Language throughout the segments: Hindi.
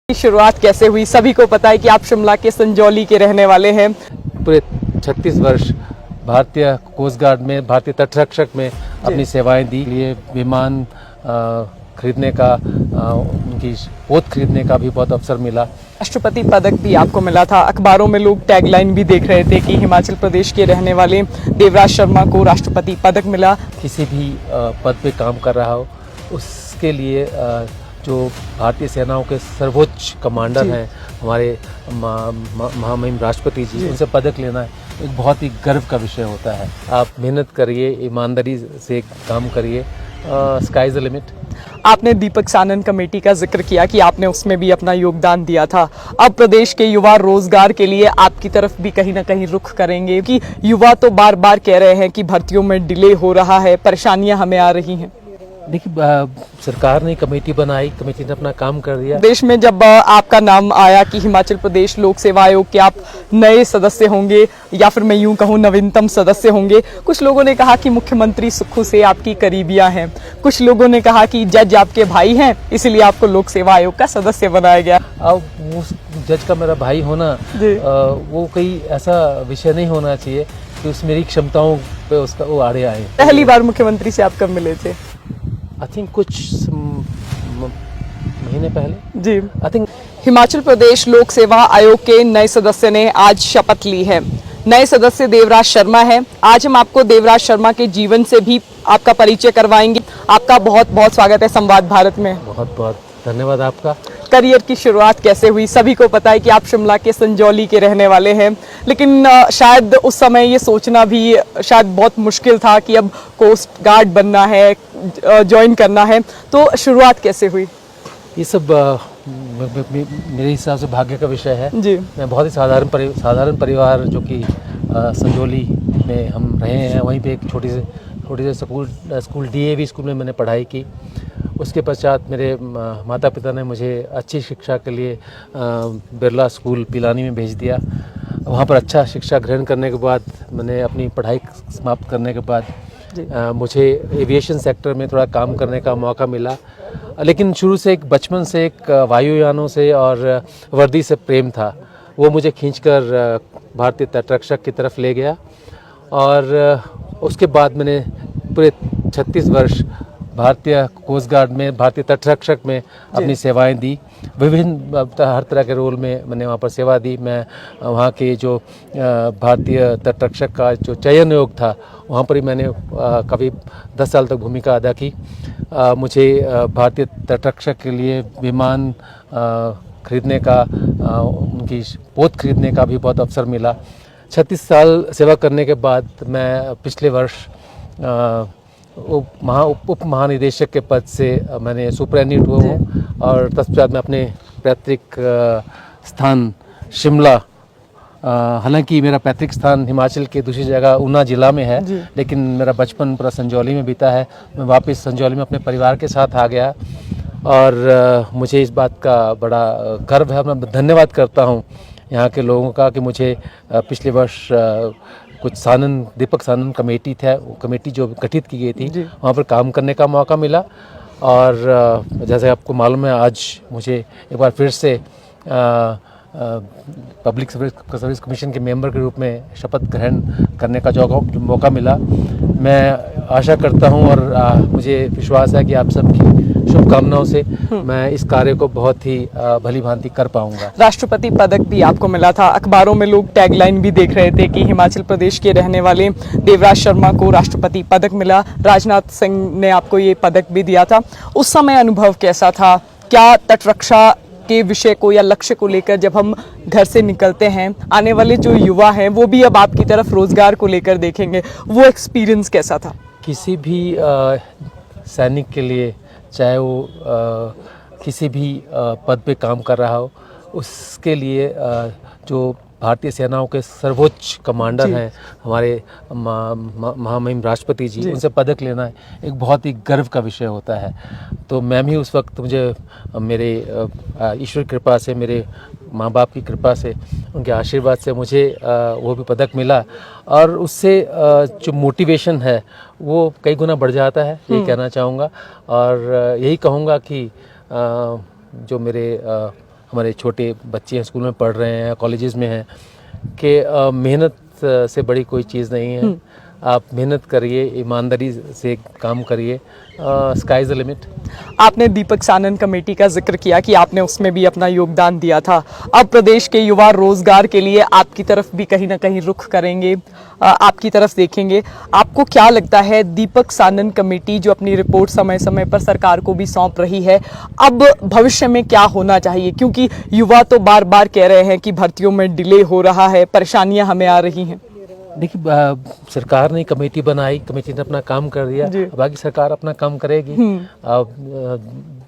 की शुरुआत कैसे हुई? सभी को पता है कि आप शिमला के संजौली के रहने वाले हैं। पूरे 36 वर्ष भारतीय कोस्ट गार्ड में, भारतीय तटरक्षक में अपनी सेवाएं दी। लिए विमान खरीदने का, उनकी पोत खरीदने का भी बहुत अवसर मिला। राष्ट्रपति पदक भी आपको मिला था। अखबारों में लोग टैगलाइन भी देख रहे थे कि हिमाचल प्रदेश के रहने वाले देवराज शर्मा को राष्ट्रपति पदक मिला। किसी भी पद पे काम कर रहा हो, उसके लिए जो भारतीय सेनाओं के सर्वोच्च कमांडर हैं, हमारे महामहिम राष्ट्रपति जी, उनसे पदक लेना एक बहुत ही गर्व का विषय होता है। आप मेहनत करिए, ईमानदारी से काम करिए, स्काई इज द लिमिट। आपने दीपक सानन कमेटी का जिक्र किया कि आपने उसमें भी अपना योगदान दिया था। अब प्रदेश के युवा रोजगार के लिए आपकी तरफ भी कहीं ना कहीं रुख करेंगे कि युवा तो बार बार कह रहे हैं कि भर्तियों में डिले हो रहा है, परेशानियां हमें आ रही हैं। देखिए, सरकार ने कमेटी बनाई, कमेटी ने अपना काम कर दिया। देश में जब आपका नाम आया कि हिमाचल प्रदेश लोक सेवा आयोग के आप नए सदस्य होंगे, या फिर मैं यूं कहूं नवीनतम सदस्य होंगे, कुछ लोगों ने कहा कि मुख्यमंत्री सुक्खू से आपकी करीबियां हैं, कुछ लोगों ने कहा कि जज आपके भाई हैं, इसलिए आपको लोक सेवा आयोग का सदस्य बनाया गया। अब उस जज का मेरा भाई होना वो कोई ऐसा विषय नहीं होना चाहिए कि उस मेरी क्षमताओं पे उसका वो आड़े आए। पहली बार मुख्यमंत्री से आप कब मिले थे? आई थिंक कुछ महीने पहले जी। आई थिंक हिमाचल प्रदेश लोक सेवा आयोग के नए सदस्य ने आज शपथ ली है। नए सदस्य देवराज शर्मा है। आज हम आपको देवराज शर्मा के जीवन से भी आपका परिचय करवाएंगे। आपका बहुत बहुत स्वागत है संवाद भारत में। बहुत बहुत धन्यवाद आपका। करियर की शुरुआत कैसे हुई? सभी को पता है कि आप शिमला के संजौली के रहने वाले हैं, लेकिन शायद उस समय ये सोचना भी शायद बहुत मुश्किल था कि अब कोस्ट गार्ड बनना है, ज्वाइन करना है, तो शुरुआत कैसे हुई? ये सब मेरे हिसाब से भाग्य का विषय है जी। मैं बहुत ही साधारण परिवार जो कि संजौली में हम रहे हैं, वहीं पे एक छोटी से स्कूल डीएवी स्कूल में मैंने पढ़ाई की। उसके पश्चात मेरे माता पिता ने मुझे अच्छी शिक्षा के लिए बिरला स्कूल पिलानी में भेज दिया। वहाँ पर अच्छा शिक्षा ग्रहण करने के बाद मैंने अपनी पढ़ाई समाप्त करने के बाद मुझे एविएशन सेक्टर में थोड़ा काम करने का मौका मिला। लेकिन शुरू से बचपन से एक वायुयानों से और वर्दी से प्रेम था, वो मुझे खींचकर भारतीय तटरक्षक की तरफ ले गया। और उसके बाद मैंने पूरे 36 वर्ष भारतीय कोस्ट गार्ड में, भारतीय तटरक्षक में अपनी सेवाएं दी। विभिन्न हर तरह के रोल में मैंने वहाँ पर सेवा दी। मैं वहाँ के जो भारतीय तटरक्षक का जो चयन योग था, वहाँ पर ही मैंने काफ़ी 10 साल तक भूमिका अदा की। मुझे भारतीय तटरक्षक के लिए विमान खरीदने का, उनकी पोत खरीदने का भी बहुत अवसर मिला। 36 साल सेवा करने के बाद मैं पिछले वर्ष उप महानिदेशक के पद से मैंने सुपरिटेंडेंट हुआ हूँ, और तत्पश्चात मैं अपने पैतृक स्थान शिमला, हालांकि मेरा पैतृक स्थान हिमाचल के दूसरी जगह ऊना जिला में है, लेकिन मेरा बचपन पूरा संजौली में बीता है। मैं वापस संजौली में अपने परिवार के साथ आ गया, और मुझे इस बात का बड़ा गर्व है। मैं धन्यवाद करता हूँ यहाँ के लोगों का कि मुझे पिछले वर्ष कुछ दीपक सानन कमेटी था, वो कमेटी जो गठित की गई थी, वहाँ पर काम करने का मौका मिला। और जैसे आपको मालूम है, आज मुझे एक बार फिर से पब्लिक सर्विस कमीशन के मेंबर के रूप में शपथ ग्रहण करने का जो मौका मिला। मैं आशा करता हूं और मुझे विश्वास है कि आप सबकी शुभकामनाओं से मैं इस कार्य को बहुत ही भली भांति कर पाऊंगा। राष्ट्रपति पदक भी आपको मिला था। अखबारों में लोग टैगलाइन भी देख रहे थे कि हिमाचल प्रदेश के रहने वाले देवराज शर्मा को राष्ट्रपति पदक मिला। राजनाथ सिंह ने आपको ये पदक भी दिया था। उस समय अनुभव कैसा था? क्या तटरक्षा के विषय को या लक्ष्य को लेकर जब हम घर से निकलते हैं, आने वाले जो युवा हैं वो भी अब आपकी तरफ रोजगार को लेकर देखेंगे, वो एक्सपीरियंस कैसा था? किसी भी सैनिक के लिए, चाहे वो किसी भी पद पे काम कर रहा हो, उसके लिए जो भारतीय सेनाओं के सर्वोच्च कमांडर हैं, हमारे महामहिम राष्ट्रपति जी, उनसे पदक लेना एक बहुत ही गर्व का विषय होता है। तो मैं भी उस वक्त, मुझे मेरे ईश्वर कृपा से, मेरे माँ बाप की कृपा से, उनके आशीर्वाद से मुझे वो भी पदक मिला, और उससे जो मोटिवेशन है वो कई गुना बढ़ जाता है, ये कहना चाहूँगा। और यही कहूँगा कि जो मेरे हमारे छोटे बच्चे हैं, स्कूल में पढ़ रहे हैं, कॉलेजेस में हैं, कि मेहनत से बड़ी कोई चीज़ नहीं है। आप मेहनत करिए, ईमानदारी से काम करिए, स्काई इज़ द लिमिट। आपने दीपक सानन कमेटी का जिक्र किया कि आपने उसमें भी अपना योगदान दिया था। अब प्रदेश के युवा रोजगार के लिए आपकी तरफ भी कहीं ना कहीं रुख करेंगे, आपकी तरफ देखेंगे। आपको क्या लगता है, दीपक सानन कमेटी जो अपनी रिपोर्ट समय समय पर सरकार को भी सौंप रही है, अब भविष्य में क्या होना चाहिए? क्योंकि युवा तो बार बार कह रहे हैं कि भर्तियों में डिले हो रहा है, परेशानियां हमें आ रही हैं। देखिए, सरकार ने कमेटी बनाई, कमेटी ने अपना काम कर दिया, बाकी सरकार अपना काम करेगी।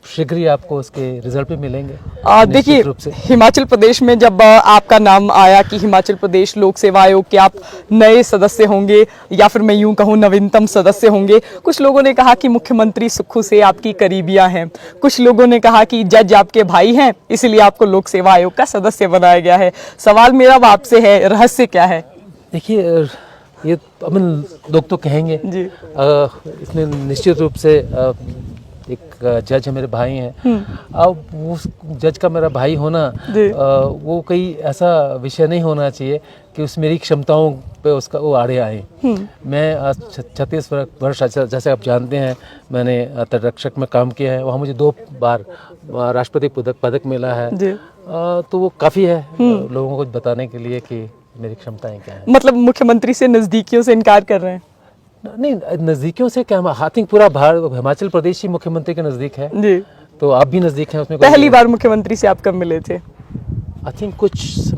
शीघ्र ही आपको उसके रिजल्ट भी मिलेंगे। देखिए, हिमाचल प्रदेश में जब आपका नाम आया कि हिमाचल प्रदेश लोक सेवा आयोग के आप नए सदस्य होंगे, या फिर मैं यूं कहूं नवीनतम सदस्य होंगे, कुछ लोगों ने कहा कि मुख्यमंत्री सुक्खू से आपकी करीबियां हैं, कुछ लोगों ने कहा कि जज आपके भाई हैं, इसलिए आपको लोक सेवा आयोग का सदस्य बनाया गया है। सवाल मेरा आपसे है, रहस्य क्या है? देखिए, ये अपन लोग तो कहेंगे जी। इसमें निश्चित रूप से एक जज है, मेरे भाई हैं। अब उस जज का मेरा भाई होना वो कोई ऐसा विषय नहीं होना चाहिए कि उस मेरी क्षमताओं पे उसका वो आड़े आए। मैं 36 वर्ष, जैसे आप जानते हैं, मैंने तटरक्षक में काम किया है। वहाँ मुझे 2 बार राष्ट्रपति पदक मिला है। तो वो काफ़ी है लोगों को बताने के लिए कि मेरी क्षमताएं क्या हैं। मतलब मुख्यमंत्री से नजदीकियों से इनकार कर रहे हैं? नहीं, नजदीकियों से क्या, आई थिंक पूरा हिमाचल प्रदेश ही मुख्यमंत्री के नजदीक है जी। तो आप भी नजदीक हैं उसमें। पहली बार मुख्यमंत्री से आप कब मिले थे? आई थिंक कुछ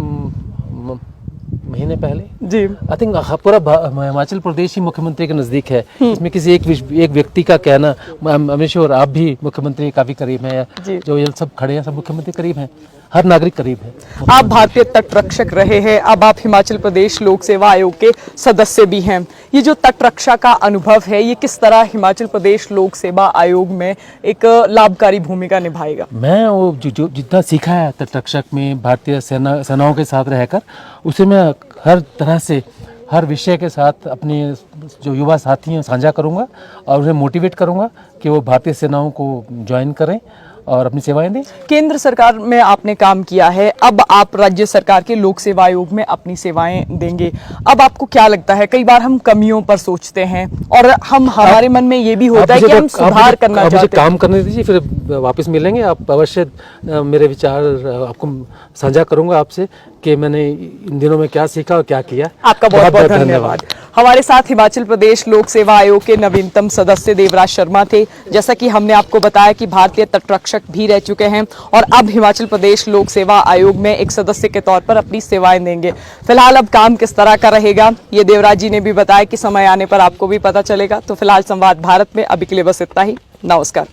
महीने पहले जी। आई थिंक पूरा हिमाचल प्रदेश ही मुख्यमंत्री के नजदीक है। इसमें किसी एक व्यक्ति का कहना, अमित और आप भी मुख्यमंत्री काफी करीब हैं, जो ये सब खड़े हैं सब मुख्यमंत्री करीब हैं, हर नागरिक करीब है। आप भारतीय तटरक्षक रहे हैं, अब आप हिमाचल प्रदेश लोक सेवा आयोग के सदस्य भी हैं। ये जो तटरक्षा का अनुभव है, ये किस तरह हिमाचल प्रदेश लोक सेवा आयोग में एक लाभकारी भूमिका निभाएगा? मैं वो जो जितना सीखा है तटरक्षक में, भारतीय सेनाओं के साथ रहकर, उसे मैं हर तरह से, हर विषय के साथ अपने जो युवा साथी हैं साझा करूंगा और उन्हें मोटिवेट करूंगा कि वो भारतीय सेनाओं को ज्वाइन करें और अपनी सेवाएं दें। केंद्र सरकार में आपने काम किया है, अब आप राज्य सरकार के लोक सेवा आयोग में अपनी सेवाएं देंगे। अब आपको क्या लगता है, कई बार हम कमियों पर सोचते हैं और हमारे मन में ये भी होता है कि हम सुधार करना चाहते हैं। मुझे काम करने दीजिए, फिर वापस मिलेंगे। आप अवश्य मेरे विचार आपको साझा करूंगा आपसे कि मैंने इन दिनों में क्या सीखा और क्या किया। आपका बहुत बहुत धन्यवाद। हमारे साथ हिमाचल प्रदेश लोक सेवा आयोग के नवीनतम सदस्य देवराज शर्मा थे। जैसा कि हमने आपको बताया कि भारतीय तटरक्षक भी रह चुके हैं और अब हिमाचल प्रदेश लोक सेवा आयोग में एक सदस्य के तौर पर अपनी सेवाएं देंगे। फिलहाल अब काम किस तरह का रहेगा, ये देवराज जी ने भी बताया कि समय आने पर आपको भी पता चलेगा। तो फिलहाल संवाद भारत में अभी के लिए बस इतना ही। नमस्कार।